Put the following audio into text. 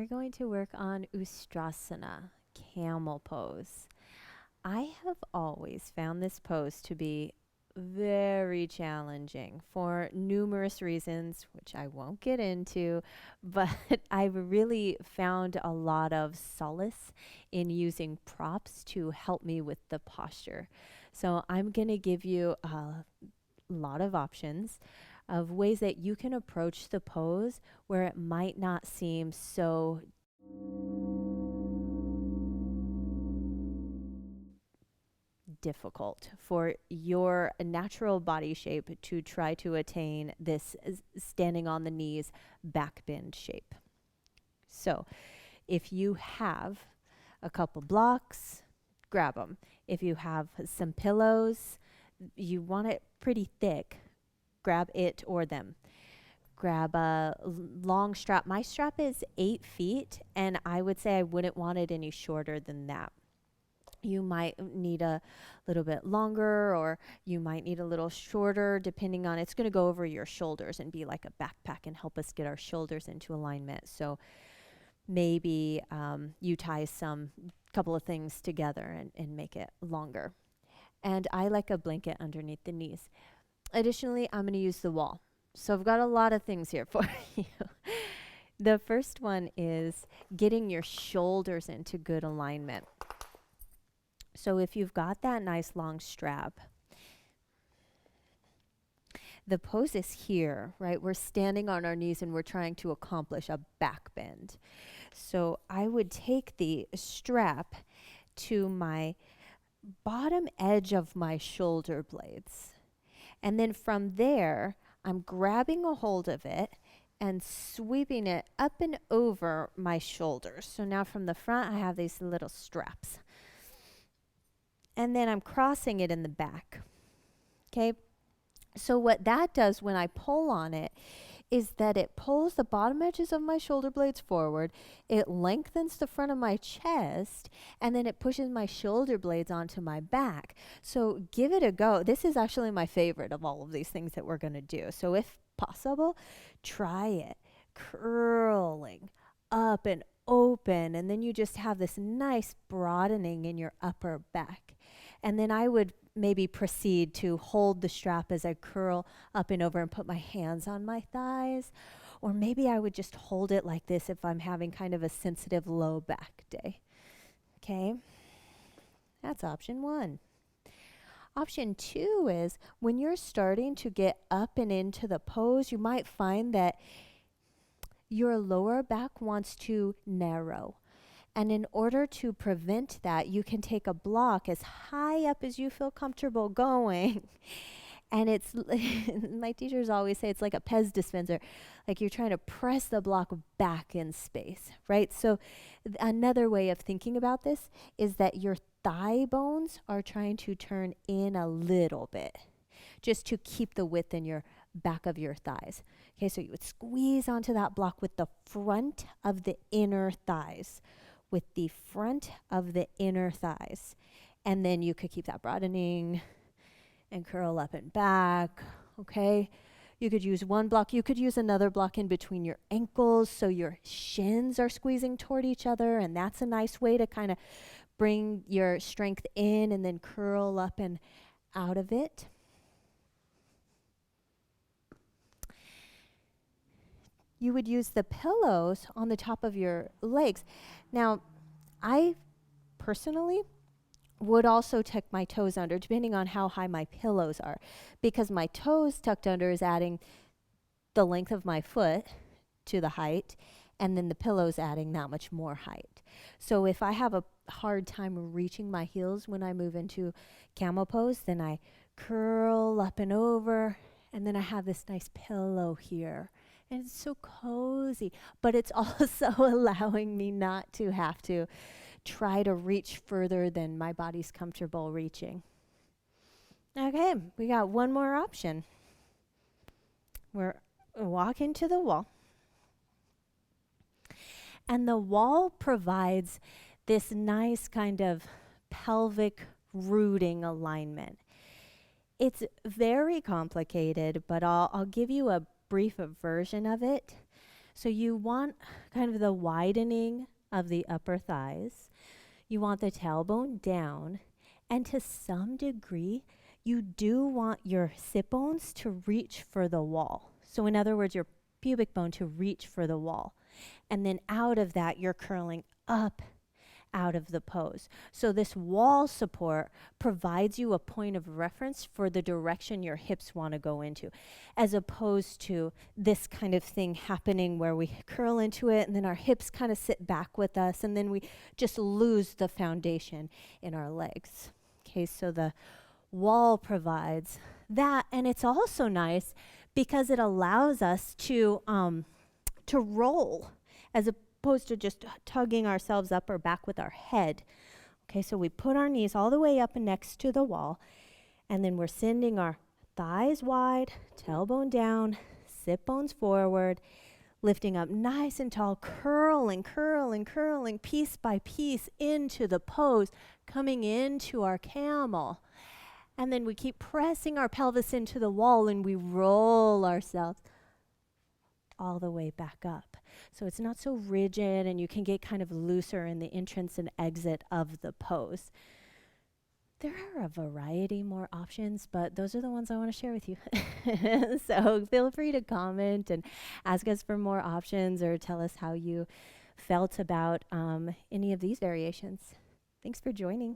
we're going to work on Ustrasana, Camel Pose. I have always found this pose to be very challenging for numerous reasons, which I won't get into, but I've really found a lot of solace in using props to help me with the posture. So I'm going to give you a lot of options of ways that you can approach the pose where it might not seem so difficult for your natural body shape to try to attain this standing on the knees back bend shape. So, if you have a couple blocks, grab them. If you have some pillows, you want it pretty thick, grab it or them. Grab a long strap. My strap is 8 feet, and I would say I wouldn't want it any shorter than that. You might need a little bit longer, or you might need a little shorter, depending on it's going to go over your shoulders and be like a backpack and help us get our shoulders into alignment. So maybe you tie some couple of things together and make it longer. And I like a blanket underneath the knees. Additionally, I'm going to use the wall. So I've got a lot of things here for you. The first one is getting your shoulders into good alignment. So if you've got that nice long strap, the pose is here, right? We're standing on our knees and we're trying to accomplish a back bend. So I would take the strap to my bottom edge of my shoulder blades. And then from there, I'm grabbing a hold of it and sweeping it up and over my shoulders. So now from the front, I have these little straps. And then I'm crossing it in the back. Okay? So what that does when I pull on it is that it pulls the bottom edges of my shoulder blades forward, it lengthens the front of my chest, and then it pushes my shoulder blades onto my back. So give it a go. This is actually my favorite of all of these things that we're going to do. So if possible, try it. Curling up and open, and then you just have this nice broadening in your upper back. And then I would maybe proceed to hold the strap as I curl up and over and put my hands on my thighs. Or maybe I would just hold it like this if I'm having kind of a sensitive low back day. Okay? That's option one. Option two is when you're starting to get up and into the pose, you might find that your lower back wants to narrow. And in order to prevent that, you can take a block as high up as you feel comfortable going. And it's, my teachers always say it's like a Pez dispenser. Like you're trying to press the block back in space, right? So another way of thinking about this is that your thigh bones are trying to turn in a little bit, just to keep the width in your back of your thighs. Okay, so you would squeeze onto that block with the front of the inner thighs. With the front of the inner thighs. And then you could keep that broadening and curl up and back, okay? You could use one block. You could use another block in between your ankles so your shins are squeezing toward each other, and that's a nice way to kind of bring your strength in and then curl up and out of it. You would use the pillows on the top of your legs. Now, I personally would also tuck my toes under, depending on how high my pillows are, because my toes tucked under is adding the length of my foot to the height, and then the pillows adding that much more height. So if I have a hard time reaching my heels when I move into camel pose, then I curl up and over, and then I have this nice pillow here. And it's so cozy, but it's also allowing me not to have to try to reach further than my body's comfortable reaching. Okay, we got one more option. We're walking to the wall. And the wall provides this nice kind of pelvic rooting alignment. It's very complicated, but I'll give you a brief version of it. So you want kind of the widening of the upper thighs. You want the tailbone down. And to some degree, you do want your sit bones to reach for the wall. So in other words, your pubic bone to reach for the wall. And then out of that, you're curling up out of the pose. So this wall support provides you a point of reference for the direction your hips want to go into, as opposed to this kind of thing happening where we curl into it and then our hips kind of sit back with us and then we just lose the foundation in our legs. Okay, so the wall provides that, and it's also nice because it allows us to roll as opposed to just tugging ourselves up or back with our head. Okay, so we put our knees all the way up and next to the wall, and then we're sending our thighs wide, tailbone down, sit bones forward, lifting up nice and tall, curling, curling, curling, piece by piece into the pose, coming into our camel. And then we keep pressing our pelvis into the wall and we roll ourselves all the way back up. So it's not so rigid and you can get kind of looser in the entrance and exit of the pose. There are a variety more options, but those are the ones I want to share with you. So feel free to comment and ask us for more options or tell us how you felt about any of these variations. Thanks for joining.